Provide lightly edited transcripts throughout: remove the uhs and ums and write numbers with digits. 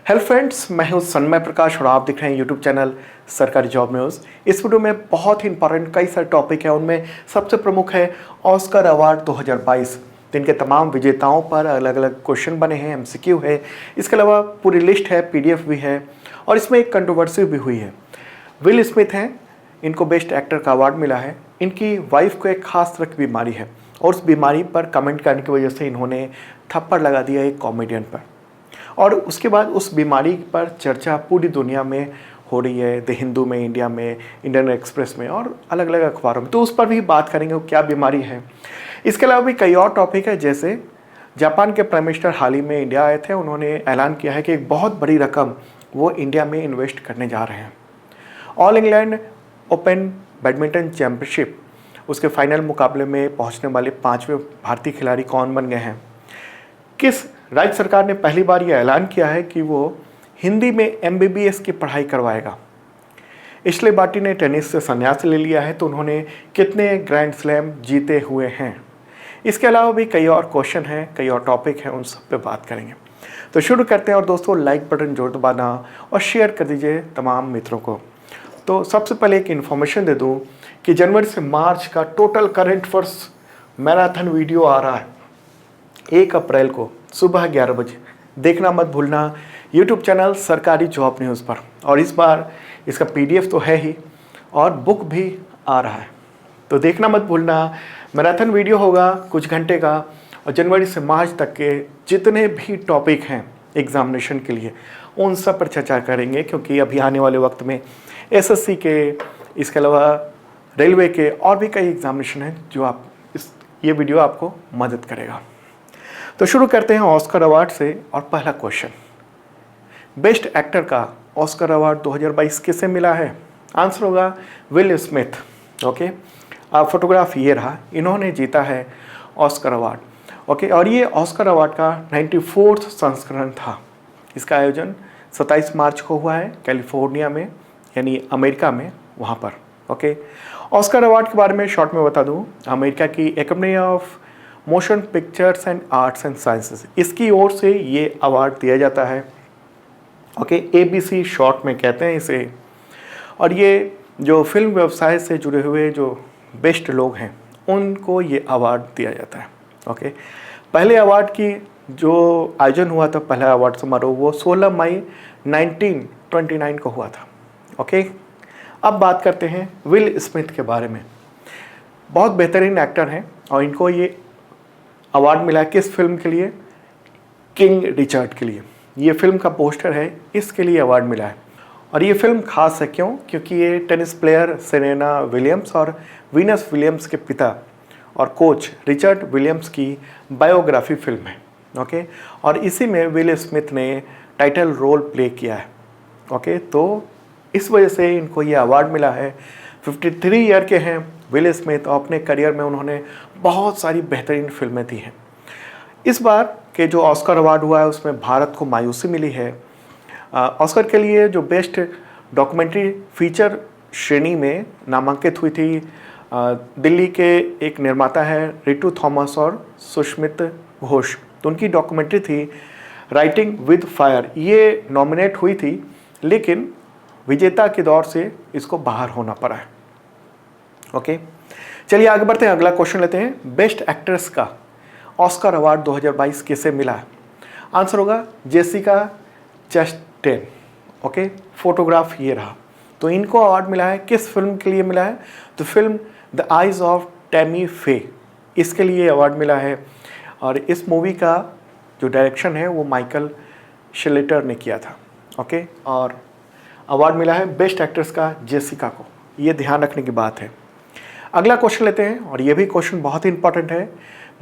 Hello friends, मैं हूं सन्मय प्रकाश और आप देख रहे हैं यूट्यूब चैनल सरकारी जॉब न्यूज़। इस वीडियो में बहुत ही इंपॉर्टेंट कई सारे टॉपिक हैं। उनमें सबसे प्रमुख है ऑस्कर अवार्ड 2022। जिनके तमाम विजेताओं पर अलग अलग क्वेश्चन बने हैं, एमसीक्यू है। इसके अलावा पूरी लिस्ट है, पीडीएफ भी है और इसमें एक कंट्रोवर्सी भी हुई है। विल स्मिथ हैं, इनको बेस्ट एक्टर का अवार्ड मिला है। इनकी वाइफ को एक खास तरह की बीमारी है और उस बीमारी पर कमेंट करने की वजह से इन्होंने थप्पड़ लगा दिया एक कॉमेडियन पर, और उसके बाद उस बीमारी पर चर्चा पूरी दुनिया में हो रही है। द हिंदू में, इंडिया में, इंडियन एक्सप्रेस में और अलग अलग अखबारों में। तो उस पर भी बात करेंगे वो क्या बीमारी है। इसके अलावा भी कई और टॉपिक है, जैसे जापान के प्राइम मिनिस्टर हाल ही में इंडिया आए थे। उन्होंने ऐलान किया है कि एक बहुत बड़ी रकम वो इंडिया में इन्वेस्ट करने जा रहे हैं। All England open badminton championship, उसके फाइनल मुकाबले में पहुंचने वाले 5वें भारतीय खिलाड़ी कौन बन गए हैं। किस राज्य सरकार ने पहली बार यह ऐलान किया है कि वो हिंदी में एमबीबीएस की पढ़ाई करवाएगा। इशले बाटी ने टेनिस से संन्यास ले लिया है, तो उन्होंने कितने ग्रैंड स्लैम जीते हुए हैं। इसके अलावा भी कई और क्वेश्चन हैं, कई और टॉपिक हैं, उन सब पे बात करेंगे। तो शुरू करते हैं। और दोस्तों, लाइक बटन जोर दबाना और शेयर कर दीजिए तमाम मित्रों को। तो सबसे पहले एक इन्फॉर्मेशन दे दूँ कि जनवरी से मार्च का total current affairs marathon video आ रहा है 1 अप्रैल को सुबह 11 बजे। देखना मत भूलना यूट्यूब चैनल सरकारी जॉब न्यूज़ पर। और इस बार इसका पीडीएफ तो है ही और बुक भी आ रहा है, तो देखना मत भूलना। मैराथन वीडियो होगा कुछ घंटे का, और जनवरी से मार्च तक के जितने भी टॉपिक हैं एग्जामिनेशन के लिए उन सब पर चर्चा करेंगे, क्योंकि अभी आने वाले वक्त में एसएससी के, इसके अलावा रेलवे के और भी कई एग्जामिनेशन हैं जो ये वीडियो आपको मदद करेगा। तो शुरू करते हैं ऑस्कर अवार्ड से। और पहला क्वेश्चन, बेस्ट एक्टर का ऑस्कर अवार्ड 2022 किसे मिला है। आंसर होगा विल स्मिथ। ओके, अब फोटोग्राफ ये रहा, इन्होंने जीता है ऑस्कर अवार्ड। ओके, और ये ऑस्कर अवार्ड का 94वां संस्करण था। इसका आयोजन 27 मार्च को हुआ है कैलिफोर्निया में, यानी अमेरिका में, वहाँ पर। ओके, ऑस्कर अवार्ड के बारे में शॉर्ट में बता दूँ। अमेरिका की academy of motion pictures and arts and sciences, इसकी ओर से ये अवार्ड दिया जाता है। ओके, एबीसी शॉर्ट में कहते हैं इसे। और ये जो फिल्म व्यवसाय से जुड़े हुए जो बेस्ट लोग हैं उनको ये अवार्ड दिया जाता है। ओके, पहले अवार्ड की जो आयोजन हुआ था, पहला अवार्ड समारोह, वो 16 मई 1929 को हुआ था। ओके, अब बात करते हैं विल स्मिथ के बारे में। बहुत बेहतरीन एक्टर हैं और इनको ये अवार्ड मिला किस फिल्म के लिए, किंग रिचर्ड के लिए। ये फिल्म का पोस्टर है, इसके लिए अवार्ड मिला है। और ये फिल्म खास है क्यों, क्योंकि ये टेनिस प्लेयर सेरेना विलियम्स और वीनस विलियम्स के पिता और कोच रिचर्ड विलियम्स की बायोग्राफी फिल्म है। ओके, और इसी में विल स्मिथ ने टाइटल रोल प्ले किया है। ओके, तो इस वजह से इनको ये अवार्ड मिला है। 53 ईयर के हैं विल स्मिथ और अपने करियर में उन्होंने बहुत सारी बेहतरीन फिल्में दी हैं। इस बार के जो ऑस्कर अवार्ड हुआ है उसमें भारत को मायूसी मिली है। ऑस्कर के लिए जो बेस्ट डॉक्यूमेंट्री फीचर श्रेणी में नामांकित हुई थी दिल्ली के एक निर्माता है रितु थॉमस और सुष्मित घोष, तो उनकी डॉक्यूमेंट्री थी राइटिंग विद फायर। ये नॉमिनेट हुई थी, लेकिन विजेता के दौर से इसको बाहर होना पड़ा है। ओके, चलिए आगे बढ़ते हैं, अगला क्वेश्चन लेते हैं। बेस्ट एक्ट्रेस का ऑस्कर अवार्ड 2022 किसे मिला है। आंसर होगा जेसिका चैस्टेन। ओके, फोटोग्राफ ये रहा, तो इनको अवार्ड मिला है। किस फिल्म के लिए मिला है, तो film the eyes of Tammy फे, इसके लिए अवार्ड मिला है। और इस मूवी का जो डायरेक्शन है वो माइकल शेलेटर ने किया था। ओके, और अवार्ड मिला है बेस्ट एक्ट्रेस का जेसिका को, ये ध्यान रखने की बात है। अगला क्वेश्चन लेते हैं, और ये भी क्वेश्चन बहुत ही इंपॉर्टेंट है।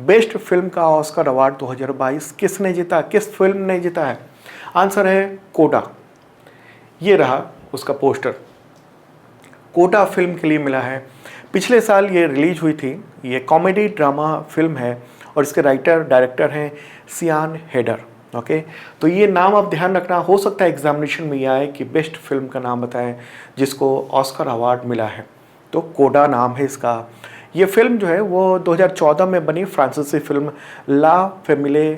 बेस्ट फिल्म का ऑस्कर अवार्ड 2022 किसने जीता, किस फिल्म ने जीता है। आंसर है कोडा। ये रहा उसका पोस्टर, कोडा फिल्म के लिए मिला है। पिछले साल ये रिलीज हुई थी। ये कॉमेडी ड्रामा फिल्म है और इसके राइटर डायरेक्टर हैं सियान हेडर। ओके, तो ये नाम आप ध्यान रखना, हो सकता है एग्जामिनेशन में यह आए कि बेस्ट फिल्म का नाम बताएं जिसको ऑस्कर अवार्ड मिला है, तो कोडा नाम है इसका। ये फिल्म जो है वो 2014 में बनी फ्रांसीसी फिल्म ला फैमिले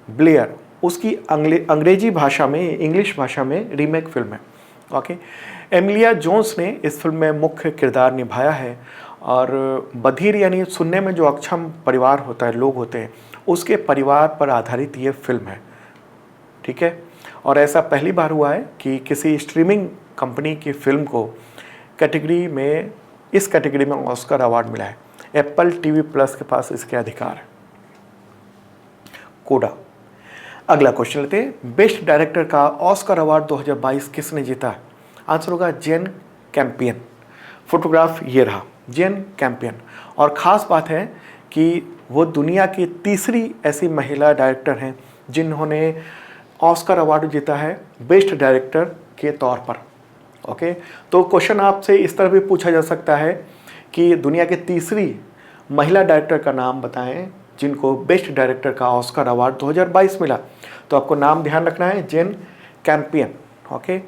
ब्लेयर उसकी अंग्रेजी भाषा में, इंग्लिश भाषा में रीमेक फिल्म है। ओके, एमिलिया जोन्स ने इस फिल्म में मुख्य किरदार निभाया है और बधिर यानी सुनने में जो अक्षम परिवार होता है, लोग होते हैं, उसके परिवार पर आधारित ये फिल्म है। ठीक है, और ऐसा पहली बार हुआ है कि किसी स्ट्रीमिंग कंपनी की फिल्म को इस कैटेगरी में ऑस्कर अवार्ड मिला है। एप्पल टीवी प्लस के पास इसके अधिकार है। कोडा। अगला क्वेश्चन लेते हैं, बेस्ट डायरेक्टर का ऑस्कर अवार्ड 2022 किसने जीता है? आंसर होगा जेन कैम्पियन। फोटोग्राफ ये रहा, जेन कैम्पियन। और ख़ास बात है कि वो दुनिया की तीसरी ऐसी महिला डायरेक्टर हैं जिन्होंने ऑस्कर अवार्ड जीता है बेस्ट डायरेक्टर के तौर पर। ओके, तो क्वेश्चन आपसे इस तरह भी पूछा जा सकता है कि दुनिया के तीसरी महिला डायरेक्टर का नाम बताएं जिनको बेस्ट डायरेक्टर का ऑस्कर अवार्ड 2022 मिला। तो आपको नाम ध्यान रखना है, जेन कैम्पियन। ओके,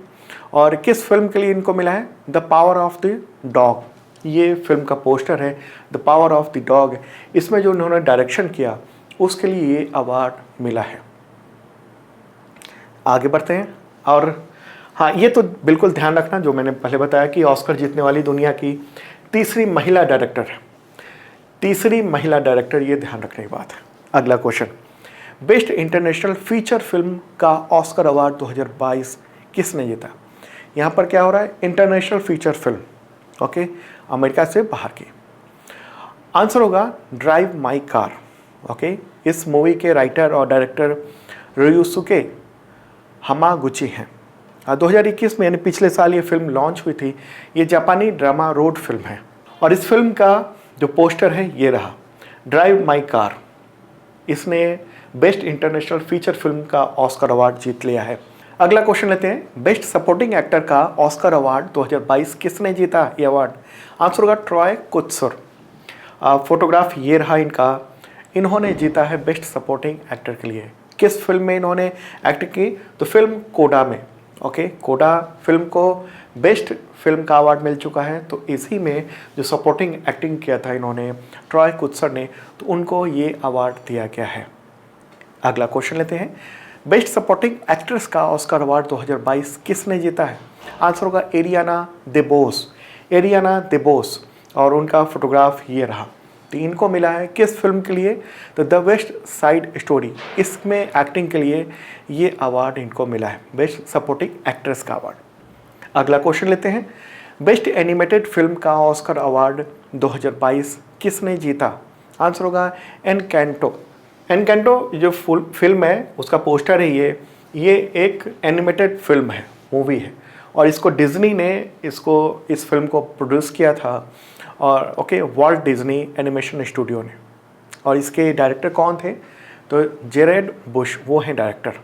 और किस फिल्म के लिए इनको मिला है? The power of the dog. ये फिल्म का पोस्टर है, the power of the dog. इसमें जो उन्होंने डायरेक्शन किया उसके लिए ये अवार्ड मिला है। आगे बढ़ते हैं। और हाँ, ये तो बिल्कुल ध्यान रखना जो मैंने पहले बताया कि ऑस्कर जीतने वाली दुनिया की तीसरी महिला डायरेक्टर है। तीसरी महिला डायरेक्टर, ये ध्यान रखने की बात है। अगला question, best international feature film का ऑस्कर अवार्ड 2022 किसने जीता? यहाँ पर क्या हो रहा है? International feature film. Okay, America से बाहर की। आंसर होगा ड्राइव माई कार। ओके, इस मूवी के राइटर और डायरेक्टर रियुसुके हमागुची हैं। 2021 में यानी पिछले साल ये फिल्म लॉन्च हुई थी। ये जापानी ड्रामा रोड फिल्म है और इस फिल्म का जो पोस्टर है ये रहा, ड्राइव माई कार। इसने बेस्ट इंटरनेशनल फीचर फिल्म का ऑस्कर अवार्ड जीत लिया है। अगला क्वेश्चन लेते हैं, बेस्ट सपोर्टिंग एक्टर का ऑस्कर अवार्ड 2022 किसने जीता ये अवार्ड? आंसर होगा ट्रॉय कुत्सर। फोटोग्राफ ये रहा इनका। इन्होंने जीता है बेस्ट सपोर्टिंग एक्टर के लिए। किस फिल्म में इन्होंने एक्ट की? तो फिल्म कोडा में। ओके, कोडा फिल्म को बेस्ट फिल्म का अवार्ड मिल चुका है। तो इसी में जो सपोर्टिंग एक्टिंग किया था इन्होंने, ट्रॉय कुत्सर ने, तो उनको ये अवार्ड दिया गया है। अगला क्वेश्चन लेते हैं, बेस्ट सपोर्टिंग एक्ट्रेस का ऑस्कर अवार्ड 2022 किसने जीता है? आंसर होगा एरियाना देबोस। एरियाना देबोस, और उनका फोटोग्राफ ये रहा। तो इनको मिला है किस फिल्म के लिए? तो द वेस्ट साइड स्टोरी। इसमें एक्टिंग के लिए ये अवार्ड इनको मिला है, बेस्ट सपोर्टिंग एक्ट्रेस का अवार्ड। अगला क्वेश्चन लेते हैं, बेस्ट एनिमेटेड फिल्म का ऑस्कर अवार्ड 2022 किसने जीता? आंसर होगा एनकैंटो। एनकैंटो जो फुल फिल्म है उसका पोस्टर है ये एक एनिमेटेड फिल्म है, मूवी है, और इसको डिज्नी ने इस फिल्म को प्रोड्यूस किया था और वॉल्ट डिज्नी एनिमेशन स्टूडियो ने। और इसके डायरेक्टर कौन थे? तो जेरेड बुश, वो हैं डायरेक्टर।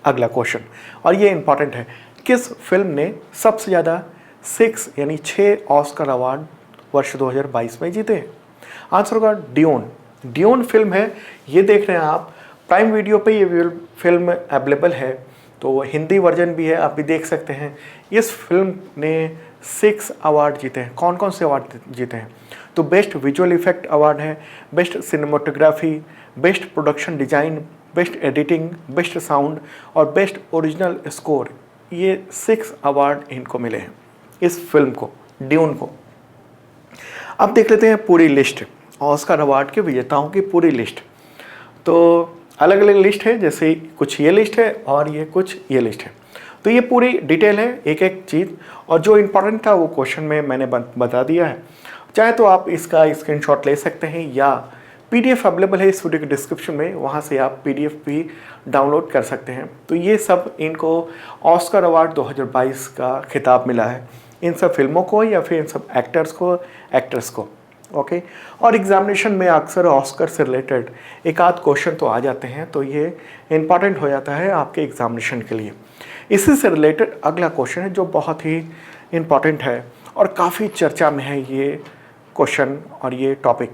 अगला क्वेश्चन, और ये इंपॉर्टेंट है, किस फिल्म ने सबसे ज़्यादा 6 ऑस्कर अवार्ड वर्ष 2022 में जीते? आंसर होगा ड्यून। ड्यून फिल्म है, ये देख रहे हैं आप, प्राइम वीडियो पे ये फिल्म अवेलेबल है, तो हिंदी वर्जन भी है, आप भी देख सकते हैं। इस फिल्म ने 6 अवार्ड जीते हैं। कौन कौन से अवार्ड जीते हैं? तो बेस्ट विजुअल इफेक्ट अवार्ड है, best cinematography, best production design, best editing, best sound और बेस्ट ओरिजिनल स्कोर। ये 6 अवार्ड इनको मिले हैं इस फिल्म को, ड्यून को। अब देख लेते हैं पूरी लिस्ट, ऑस्कर अवार्ड के विजेताओं की पूरी लिस्ट। तो अलग अलग लिस्ट है, जैसे कुछ ये लिस्ट है और ये कुछ ये लिस्ट है। तो ये पूरी डिटेल है, एक एक चीज़, और जो इम्पोर्टेंट था वो क्वेश्चन में मैंने बता दिया है। चाहे तो आप इसका स्क्रीनशॉट ले सकते हैं या पीडीएफ अवेलेबल है इस वीडियो के डिस्क्रिप्शन में, वहाँ से आप पीडीएफ भी डाउनलोड कर सकते हैं। तो ये सब इनको ऑस्कर अवार्ड 2022 का खिताब मिला है, इन सब फिल्मों को या फिर इन सब एक्टर्स को, एक्ट्रेस को। ओके, और एग्जामिनेशन में अक्सर ऑस्कर से रिलेटेड एक आध क्वेश्चन तो आ जाते हैं, तो ये इम्पॉर्टेंट हो जाता है आपके एग्जामिनेशन के लिए। इसी से रिलेटेड अगला क्वेश्चन है जो बहुत ही इम्पॉर्टेंट है और काफ़ी चर्चा में है ये क्वेश्चन और ये टॉपिक।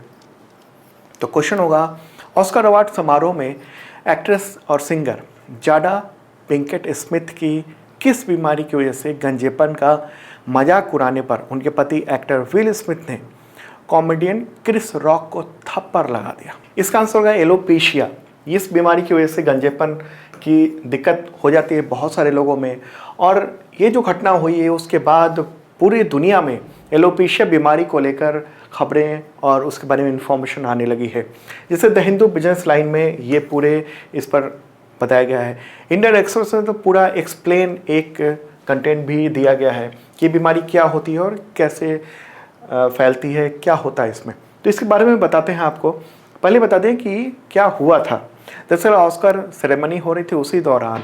तो क्वेश्चन होगा, ऑस्कर अवार्ड समारोह में एक्ट्रेस और सिंगर जाडा पिंकेट स्मिथ की किस बीमारी की वजह से गंजेपन का मजाक उड़ाने पर उनके पति एक्टर विल स्मिथ ने कॉमेडियन क्रिस रॉक को थप्पड़ लगा दिया? इसका आंसर होगा एलोपेशिया। इस बीमारी की वजह से गंजेपन की दिक्कत हो जाती है बहुत सारे लोगों में। और ये जो घटना हुई है उसके बाद पूरी दुनिया में एलोपेशिया बीमारी को लेकर खबरें और उसके बारे में इंफॉर्मेशन आने लगी है, जिससे द हिंदू बिजनेस लाइन में ये पूरे इस पर बताया गया है। इंडियन एक्सप्रेस में तो पूरा एक्सप्लेन एक कंटेंट भी दिया गया है कि बीमारी क्या होती है और कैसे फैलती है, क्या होता है इसमें। तो इसके बारे में बताते हैं आपको। पहले बता दें कि क्या हुआ था। दरअसल ऑस्कर सेरेमनी हो रही थी, उसी दौरान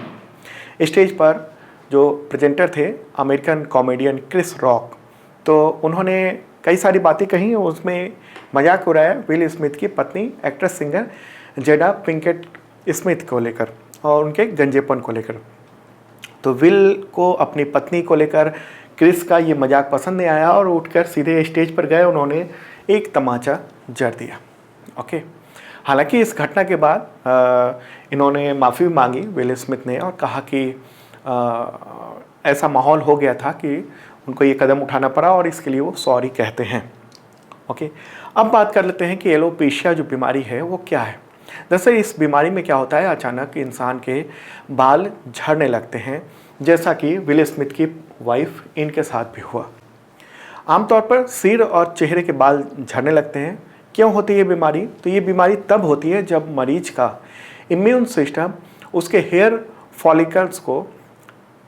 स्टेज पर जो प्रेजेंटर थे अमेरिकन कॉमेडियन क्रिस रॉक, तो उन्होंने कई सारी बातें कही, उसमें मजाक उड़ाया विल स्मिथ की पत्नी एक्ट्रेस सिंगर जेडा पिंकेट स्मिथ को लेकर और उनके गंजेपन को लेकर। तो विल को अपनी पत्नी को लेकर क्रिस का ये मजाक पसंद नहीं आया और उठकर सीधे स्टेज पर गए, उन्होंने एक तमाचा जड़ दिया। ओके, हालांकि इस घटना के बाद इन्होंने माफ़ी मांगी विल स्मिथ ने और कहा कि ऐसा माहौल हो गया था कि उनको ये कदम उठाना पड़ा और इसके लिए वो सॉरी कहते हैं। ओके, अब बात कर लेते हैं कि एलोपेशिया जो बीमारी है वो क्या है। दरअसल इस बीमारी में क्या होता है, अचानक इंसान के बाल झड़ने लगते हैं, जैसा कि विल स्मिथ की वाइफ इनके साथ भी हुआ। आमतौर पर सिर और चेहरे के बाल झड़ने लगते हैं। क्यों होती है ये बीमारी? तो ये बीमारी तब होती है जब मरीज का इम्यून सिस्टम उसके हेयर फॉलिकल्स को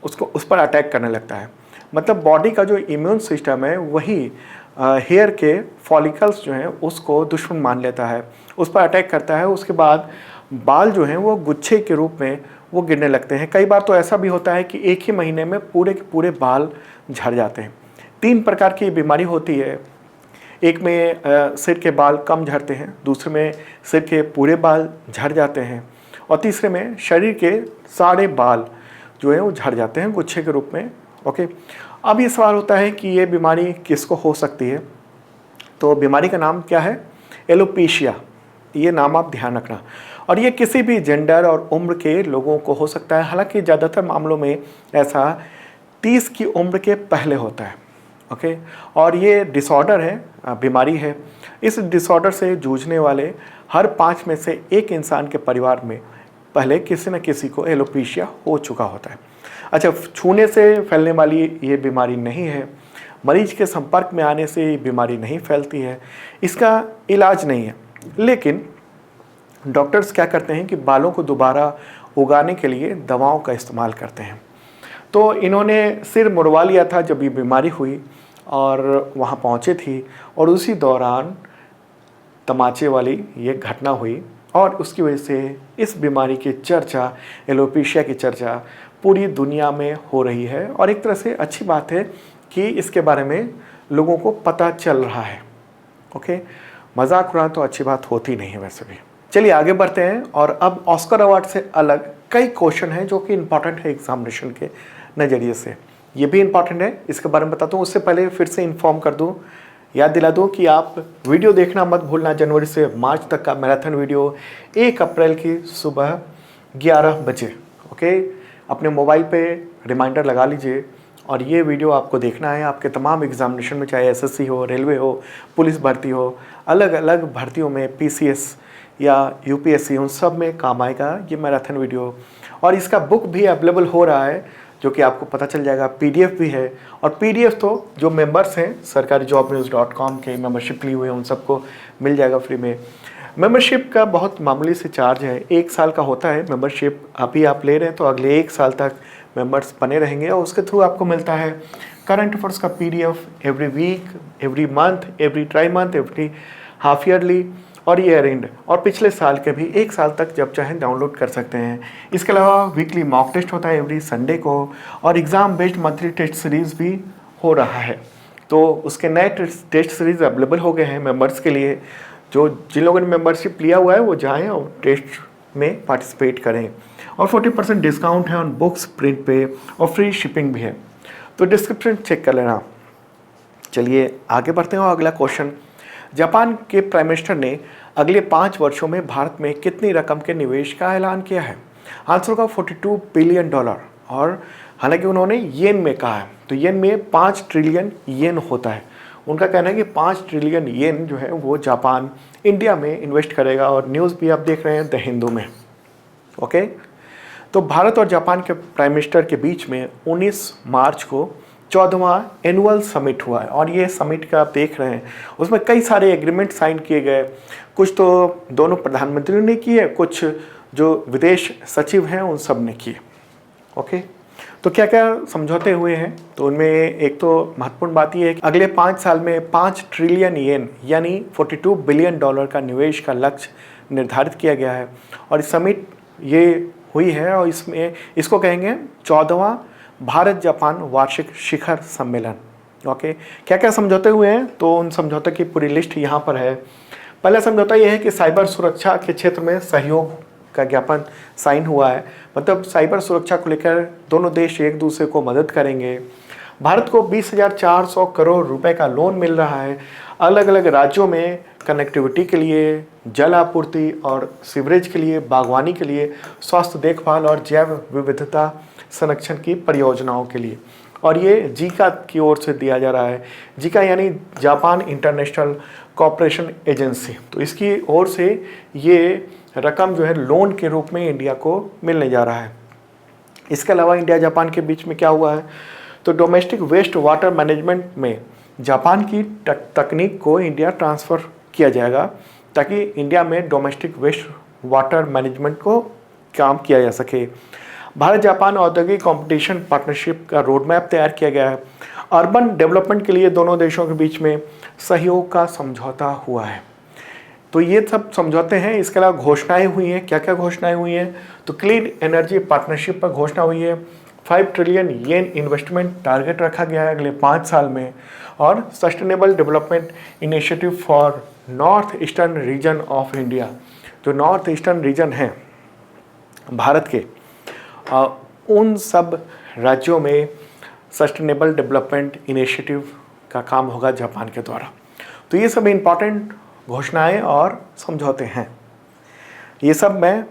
उस पर अटैक करने लगता है। मतलब बॉडी का जो इम्यून सिस्टम है वही हेयर के फॉलिकल्स जो हैं उसको दुश्मन मान लेता है, उस पर अटैक करता है। उसके बाद बाल जो हैं वो गुच्छे के रूप में वो गिरने लगते हैं। कई बार तो ऐसा भी होता है कि एक ही महीने में पूरे के पूरे बाल झड़ जाते हैं। 3 प्रकार की बीमारी होती है। एक में सिर के बाल कम झड़ते हैं, दूसरे में सिर के पूरे बाल झड़ जाते हैं और तीसरे में शरीर के सारे बाल जो हैं वो झड़ जाते हैं गुच्छे के रूप में। ओके, अब ये सवाल होता है कि ये बीमारी किसको हो सकती है। तो बीमारी का नाम क्या है? एलोपेशिया, ये नाम आप ध्यान रखना। और ये किसी भी जेंडर और उम्र के लोगों को हो सकता है। हालांकि ज़्यादातर मामलों में ऐसा 30 की उम्र के पहले होता है। ओके, और ये डिसऑर्डर है, बीमारी है। इस डिसऑर्डर से जूझने वाले हर 5 में से 1 इंसान के परिवार में पहले किसी न किसी को एलोपेशिया हो चुका होता है। अच्छा, छूने से फैलने वाली ये बीमारी नहीं है, मरीज के संपर्क में आने से ये बीमारी नहीं फैलती है, इसका इलाज नहीं है। लेकिन डॉक्टर्स क्या करते हैं कि बालों को दोबारा उगाने के लिए दवाओं का इस्तेमाल करते हैं। तो इन्होंने सिर मुड़वा लिया था जब ये बीमारी हुई और वहाँ पहुँचे थी और उसी दौरान तमाचे वाली ये घटना हुई और उसकी वजह से इस बीमारी की चर्चा, एलोपेशिया की चर्चा पूरी दुनिया में हो रही है। और एक तरह से अच्छी बात है कि इसके बारे में लोगों को पता चल रहा है। ओके, मजाक उड़ाना तो अच्छी बात होती नहीं है वैसे भी। चलिए आगे बढ़ते हैं। और अब ऑस्कर अवार्ड से अलग कई क्वेश्चन हैं जो कि इम्पॉर्टेंट है एग्जामिनेशन के नज़रिए से। ये भी इम्पॉर्टेंट है, इसके बारे में बताता हूँ। उससे पहले फिर से इन्फॉर्म कर दूँ, याद दिला दूँ कि आप वीडियो देखना मत भूलना। जनवरी से मार्च तक का मैराथन वीडियो 1 अप्रैल की सुबह 11 बजे। ओके, अपने मोबाइल पे रिमाइंडर लगा लीजिए और ये वीडियो आपको देखना है। आपके तमाम एग्जामिनेशन में, चाहे एसएससी हो, रेलवे हो, पुलिस भर्ती हो, अलग अलग भर्तियों में, पीसीएस या यूपीएससी, उन सब में काम आएगा ये मैराथन वीडियो। और इसका बुक भी अवेलेबल हो रहा है जो कि आपको पता चल जाएगा। पीडीएफ भी है और पीडीएफ तो जो मेंबर्स हैं sarkarijobnews.com के मेंबरशिप लिए हुए हैं उन सबको मिल जाएगा फ्री में। मेंबरशिप का बहुत मामूली से चार्ज है, 1 साल का होता है मेंबरशिप। अभी आप ले रहे हैं तो अगले 1 साल तक मेंबर्स बने रहेंगे और उसके थ्रू आपको मिलता है करंट अफेयर्स का PDF every week, every month, every tri month, every half yearly और ईयर एंड, और पिछले साल के भी 1 साल तक जब चाहें डाउनलोड कर सकते हैं। इसके अलावा वीकली मॉक टेस्ट होता है एवरी संडे को और exam based monthly test series भी हो रहा है। तो उसके नए टेस्ट सीरीज़ अवेलेबल हो गए हैं मेंबर्स के लिए। जिन लोगों ने मेंबरशिप लिया हुआ है वो जाएं और टेस्ट में पार्टिसिपेट करें। और 40% डिस्काउंट है ऑन बुक्स प्रिंट पे और फ्री शिपिंग भी है, तो डिस्क्रिप्शन चेक कर लेना। चलिए आगे बढ़ते हैं। अगला क्वेश्चन, जापान के प्राइम मिनिस्टर ने अगले 5 वर्षों में भारत में कितनी रकम के निवेश का ऐलान किया है? आंसर होगा $42 बिलियन। और हालांकि उन्होंने येन में कहा है, तो येन में 5 ट्रिलियन येन होता है। उनका कहना है कि 5 ट्रिलियन येन जो है वो जापान इंडिया में इन्वेस्ट करेगा। और न्यूज़ भी आप देख रहे हैं द हिंदू में। ओके, तो भारत और जापान के प्राइम मिनिस्टर के बीच में 19 मार्च को 14वां एनुअल समिट हुआ है और ये समिट का आप देख रहे हैं उसमें कई सारे एग्रीमेंट साइन किए गए। कुछ तो दोनों प्रधानमंत्रियों ने किए, कुछ जो विदेश सचिव हैं उन सब ने किए। ओके, तो क्या क्या समझौते हुए हैं, तो उनमें एक तो महत्वपूर्ण बात यह है कि अगले 5 साल में 5 ट्रिलियन येन यानी 42 बिलियन डॉलर का निवेश का लक्ष्य निर्धारित किया गया है। और इस समिट ये हुई है और इसमें इसको कहेंगे 14वां भारत जापान वार्षिक शिखर सम्मेलन। ओके, क्या क्या समझौते हुए हैं, तो उन समझौते की पूरी लिस्ट यहाँ पर है। पहला समझौता यह है कि साइबर सुरक्षा के क्षेत्र में सहयोग का ज्ञापन साइन हुआ है। मतलब साइबर सुरक्षा को लेकर दोनों देश एक दूसरे को मदद करेंगे। भारत को 20,400 करोड़ रुपए का लोन मिल रहा है अलग अलग राज्यों में कनेक्टिविटी के लिए, जल आपूर्ति और सीवरेज के लिए, बागवानी के लिए, स्वास्थ्य देखभाल और जैव विविधता संरक्षण की परियोजनाओं के लिए। और ये जीका की ओर से दिया जा रहा है। जीका यानी जापान इंटरनेशनल कोऑपरेशन एजेंसी। तो इसकी ओर से ये रकम जो है लोन के रूप में इंडिया को मिलने जा रहा है। इसके अलावा इंडिया जापान के बीच में क्या हुआ है, तो डोमेस्टिक वेस्ट वाटर मैनेजमेंट में जापान की तकनीक को इंडिया ट्रांसफ़र किया जाएगा ताकि इंडिया में डोमेस्टिक वेस्ट वाटर मैनेजमेंट को काम किया जा सके। भारत जापान औद्योगिक कंपटीशन पार्टनरशिप का रोड मैप तैयार किया गया है। अर्बन डेवलपमेंट के लिए दोनों देशों के बीच में सहयोग का समझौता हुआ है। तो ये सब समझौते हैं। इसके अलावा घोषणाएं हुई हैं। क्या क्या घोषणाएं हुई हैं, तो क्लीन एनर्जी पार्टनरशिप पर घोषणा हुई है। 5 ट्रिलियन येन इन्वेस्टमेंट टारगेट रखा गया है अगले 5 साल में। और sustainable development initiative for north eastern region of India, जो नॉर्थ ईस्टर्न रीजन है भारत के, उन सब राज्यों में सस्टेनेबल डेवलपमेंट इनिशिएटिव का काम होगा जापान के द्वारा। तो ये सब इम्पॉर्टेंट घोषणाएं और समझौते हैं। ये सब मैं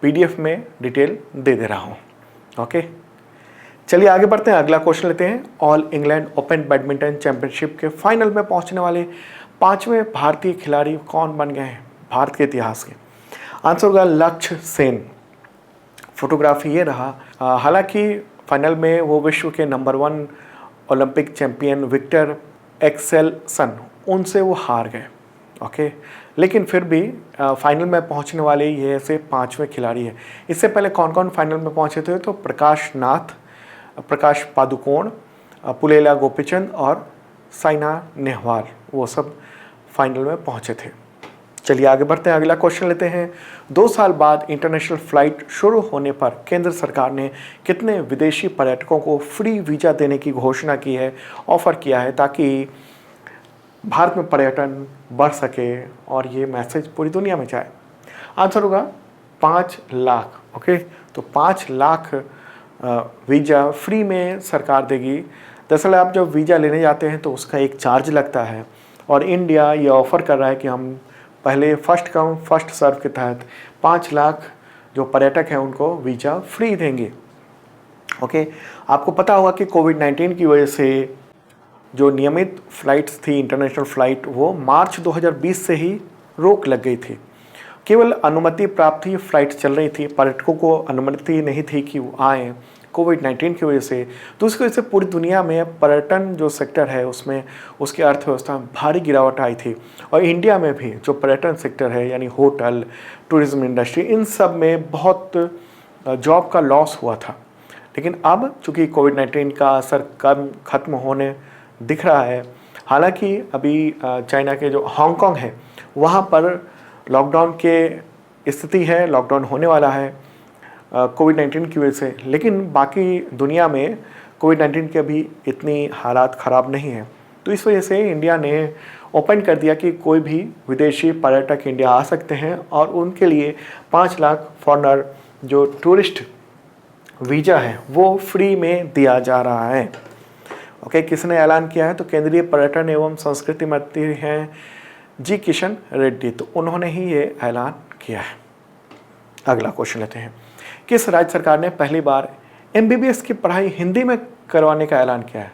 पीडीएफ में डिटेल दे दे रहा हूँ। ओके, चलिए आगे बढ़ते हैं। अगला क्वेश्चन लेते हैं। All England open badminton championship के फाइनल में पहुंचने वाले 5वें भारतीय खिलाड़ी कौन बन गए हैं भारत के इतिहास के? आंसर होगा लक्ष्य सेन। फोटोग्राफी ये रहा। हालांकि फाइनल में वो विश्व के number 1 Olympic champion Viktor Axelsen, उनसे वो हार गए। ओके, लेकिन फिर भी फाइनल में पहुंचने वाले ये ऐसे 5वें खिलाड़ी हैं। इससे पहले कौन कौन फाइनल में पहुंचे थे, तो प्रकाश नाथ, प्रकाश पादुकोण, पुलेला गोपीचंद और साइना नेहवाल, वो सब फाइनल में पहुंचे थे। चलिए आगे बढ़ते हैं। अगला क्वेश्चन लेते हैं। 2 साल बाद इंटरनेशनल फ्लाइट शुरू होने पर केंद्र सरकार ने कितने विदेशी पर्यटकों को फ्री वीज़ा देने की घोषणा की है, ऑफर किया है, ताकि भारत में पर्यटन बढ़ सके और ये मैसेज पूरी दुनिया में जाए? आंसर होगा 5 लाख। ओके, तो 5 लाख वीज़ा फ्री में सरकार देगी। दरअसल आप जब वीज़ा लेने जाते हैं तो उसका एक चार्ज लगता है और इंडिया ये ऑफ़र कर रहा है कि हम पहले फर्स्ट कम फर्स्ट सर्व के तहत 5 लाख जो पर्यटक हैं उनको वीज़ा फ्री देंगे। ओके, आपको पता होगा कि कोविड-19 की वजह से जो नियमित फ़्लाइट्स थी, इंटरनेशनल फ़्लाइट, वो मार्च 2020 से ही रोक लग गई थी। केवल अनुमति प्राप्त ही फ़्लाइट चल रही थी, पर्यटकों को अनुमति नहीं थी कि वो आएँ कोविड-19 की वजह से। तो उसकी वजह से पूरी दुनिया में पर्यटन जो सेक्टर है उसमें उसकी अर्थव्यवस्था में भारी गिरावट आई थी। और इंडिया में भी जो पर्यटन सेक्टर है यानी होटल, टूरिज़्म इंडस्ट्री, इन सब में बहुत जॉब का लॉस हुआ था। लेकिन अब चूँकि कोविड-19 का असर कम ख़त्म होने दिख रहा है, हालांकि अभी चाइना के जो हांगकांग है वहाँ पर लॉकडाउन के स्थिति है, लॉकडाउन होने वाला है कोविड-19 की वजह से। लेकिन बाकी दुनिया में कोविड-19 के अभी इतनी हालात ख़राब नहीं है। तो इस वजह से इंडिया ने ओपन कर दिया कि कोई भी विदेशी पर्यटक इंडिया आ सकते हैं और उनके लिए 5 लाख फॉरेनर जो टूरिस्ट वीज़ा है वो फ्री में दिया जा रहा है। ओके, किसने ऐलान किया है, तो केंद्रीय पर्यटन एवं संस्कृति मंत्री हैं जी किशन रेड्डी, तो उन्होंने ही ये ऐलान किया है। अगला क्वेश्चन लेते हैं। किस राज्य सरकार ने पहली बार एमबीबीएस की पढ़ाई हिंदी में करवाने का ऐलान किया है?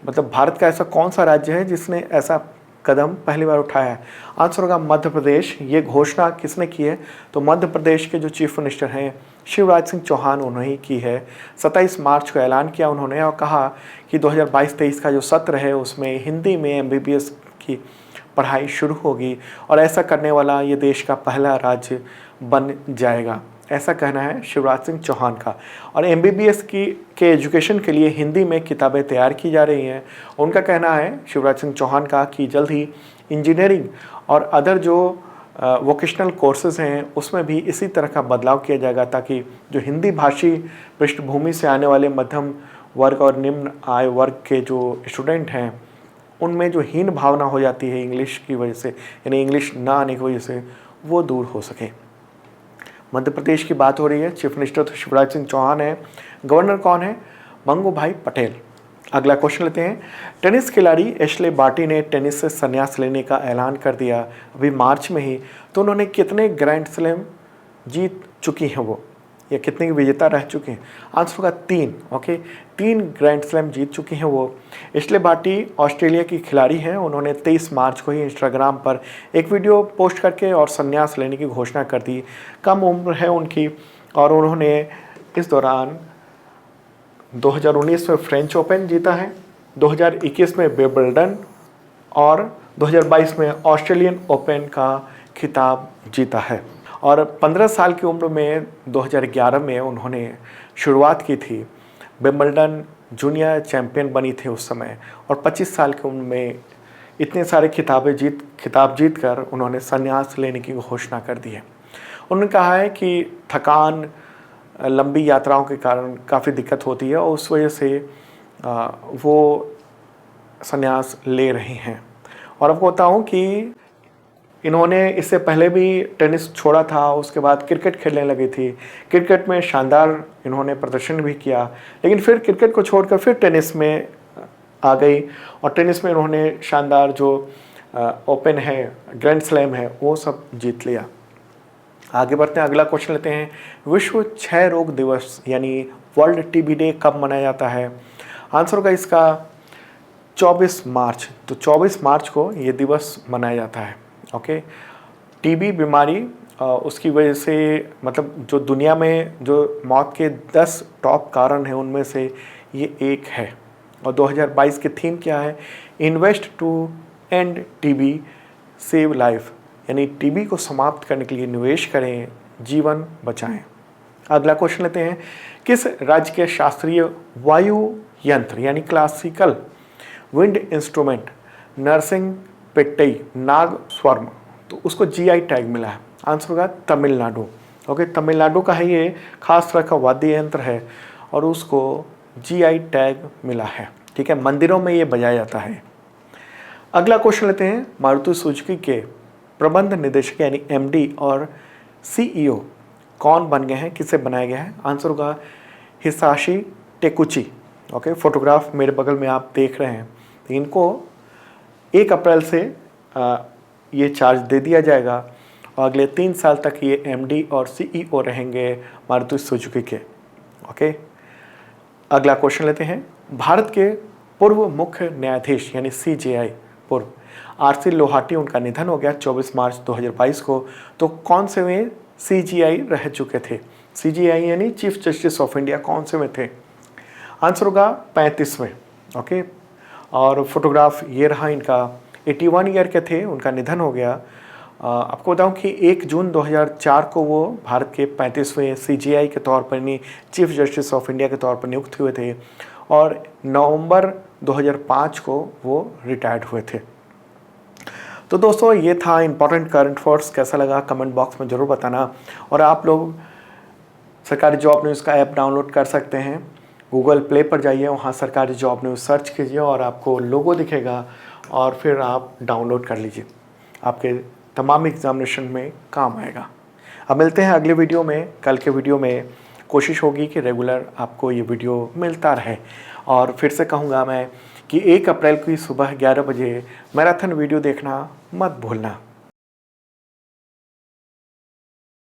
मतलब भारत का ऐसा कौन सा राज्य है जिसने ऐसा कदम पहली बार उठाया है? आंसर होगा मध्य प्रदेश। ये घोषणा किसने की है? तो मध्य प्रदेश के जो चीफ मिनिस्टर हैं शिवराज सिंह चौहान, उन्होंने की है। 27 मार्च को ऐलान किया उन्होंने और कहा कि 2022-23 का जो सत्र है उसमें हिंदी में एमबीबीएस की पढ़ाई शुरू होगी और ऐसा करने वाला ये देश का पहला राज्य बन जाएगा, ऐसा कहना है शिवराज सिंह चौहान का। और एमबीबीएस के एजुकेशन के लिए हिंदी में किताबें तैयार की जा रही हैं। उनका कहना है शिवराज सिंह चौहान का कि जल्द ही इंजीनियरिंग और अदर जो वोकेशनल कोर्सेज हैं उसमें भी इसी तरह का बदलाव किया जाएगा, ताकि जो हिंदी भाषी पृष्ठभूमि से आने वाले मध्यम वर्ग और निम्न आय वर्ग के जो स्टूडेंट हैं उनमें जो हीन भावना हो जाती है इंग्लिश की वजह से, यानी इंग्लिश ना आने की वजह से, वो दूर हो सके। मध्य प्रदेश की बात हो रही है, चीफ मिनिस्टर तो शिवराज सिंह चौहान है, गवर्नर कौन है? मंगूभाई पटेल। अगला क्वेश्चन लेते हैं। टेनिस खिलाड़ी एशले बार्टी ने टेनिस से संन्यास लेने का ऐलान कर दिया अभी मार्च में ही, तो उन्होंने कितने ग्रैंड स्लैम जीत चुकी हैं वो, या कितने की विजेता रह चुके हैं? आंसर होगा 3। ओके, 3 ग्रैंड स्लैम जीत चुकी हैं वो। एशले बार्टी ऑस्ट्रेलिया की खिलाड़ी हैं। उन्होंने 23 मार्च को ही इंस्टाग्राम पर एक वीडियो पोस्ट करके और संन्यास लेने की घोषणा कर दी। कम उम्र है उनकी और उन्होंने इस दौरान 2019 में फ्रेंच ओपन जीता है, 2021 में विंबलडन और 2022 में ऑस्ट्रेलियन ओपन का खिताब जीता है। और 15 साल की उम्र में 2011 में उन्होंने शुरुआत की थी। विंबलडन जूनियर चैंपियन बनी थी उस समय, और 25 साल की उम्र में इतने सारे खिताब जीत कर उन्होंने संन्यास लेने की घोषणा कर दी है। उन्होंने कहा है कि थकान, लंबी यात्राओं के कारण काफ़ी दिक्कत होती है और उस वजह से वो संन्यास ले रही हैं। और आपको बताऊँ कि इन्होंने इससे पहले भी टेनिस छोड़ा था, उसके बाद क्रिकेट खेलने लगी थी। क्रिकेट में शानदार इन्होंने प्रदर्शन भी किया, लेकिन फिर क्रिकेट को छोड़कर फिर टेनिस में आ गई और टेनिस में उन्होंने शानदार जो ओपन है, ग्रैंड स्लैम है, वो सब जीत लिया। आगे बढ़ते हैं, अगला क्वेश्चन लेते हैं। विश्व क्षय रोग दिवस यानी वर्ल्ड टीबी डे कब मनाया जाता है? आंसर होगा इसका 24 मार्च। तो 24 मार्च को ये दिवस मनाया जाता है। ओके, टीबी बीमारी उसकी वजह से, मतलब जो दुनिया में जो मौत के 10 टॉप कारण हैं उनमें से ये एक है। और 2022 की थीम क्या है? Invest to end TB save life, यानी टीबी को समाप्त करने के लिए निवेश करें, जीवन बचाएं। अगला क्वेश्चन लेते हैं। किस राज्य के शास्त्रीय वायु यंत्र यानी classical wind instrument Narasimha Pettai Nagaswaram, तो उसको जीआई टैग मिला है? आंसर होगा तमिलनाडु। ओके, तमिलनाडु का है ये, खास तरह का वाद्य यंत्र है और उसको जीआई टैग मिला है। ठीक है, मंदिरों में ये बजाया जाता है। अगला क्वेश्चन लेते हैं। मारुति सुजुकी के प्रबंध निदेशक यानी एमडी और सीईओ कौन बन गए हैं, किसे बनाया गया है? आंसर होगा हिसाशी टेकुची। ओके, फोटोग्राफ मेरे बगल में आप देख रहे हैं। तो इनको 1 अप्रैल से ये चार्ज दे दिया जाएगा और अगले 3 साल तक ये एमडी और सीईओ रहेंगे मारुति सुजुकी के। ओके, अगला क्वेश्चन लेते हैं। भारत के पूर्व मुख्य न्यायाधीश यानी सीजेआई पूर्व आरसी लोहाटी, उनका निधन हो गया 24 मार्च 2022 को। तो कौन से वे सीजीआई रह चुके थे? सीजीआई यानी चीफ जस्टिस ऑफ इंडिया, कौन से में थे? आंसर होगा 35वें। ओके, और फोटोग्राफ ये रहा इनका। 81 ईयर के थे, उनका निधन हो गया। आपको बताऊं कि 1 जून 2004 को वो भारत के 35वें सीजीआई के तौर पर, यानी चीफ जस्टिस ऑफ इंडिया के तौर पर नियुक्त हुए थे और नवंबर 2005 को वो रिटायर्ड हुए थे। तो दोस्तों, ये था इंपॉर्टेंट करंट अफेयर्स। कैसा लगा कमेंट बॉक्स में ज़रूर बताना। और आप लोग सरकारी जॉब न्यूज़ का ऐप डाउनलोड कर सकते हैं। गूगल प्ले पर जाइए, वहाँ सरकारी जॉब न्यूज़ सर्च कीजिए और आपको लोगो दिखेगा और फिर आप डाउनलोड कर लीजिए, आपके तमाम एग्जामिनेशन में काम आएगा। अब मिलते हैं अगले वीडियो में। कल के वीडियो में कोशिश होगी कि रेगुलर आपको ये वीडियो मिलता रहे। और फिर से कहूँगा मैं कि 1 अप्रैल की सुबह 11 बजे मैराथन वीडियो देखना मत भूलना।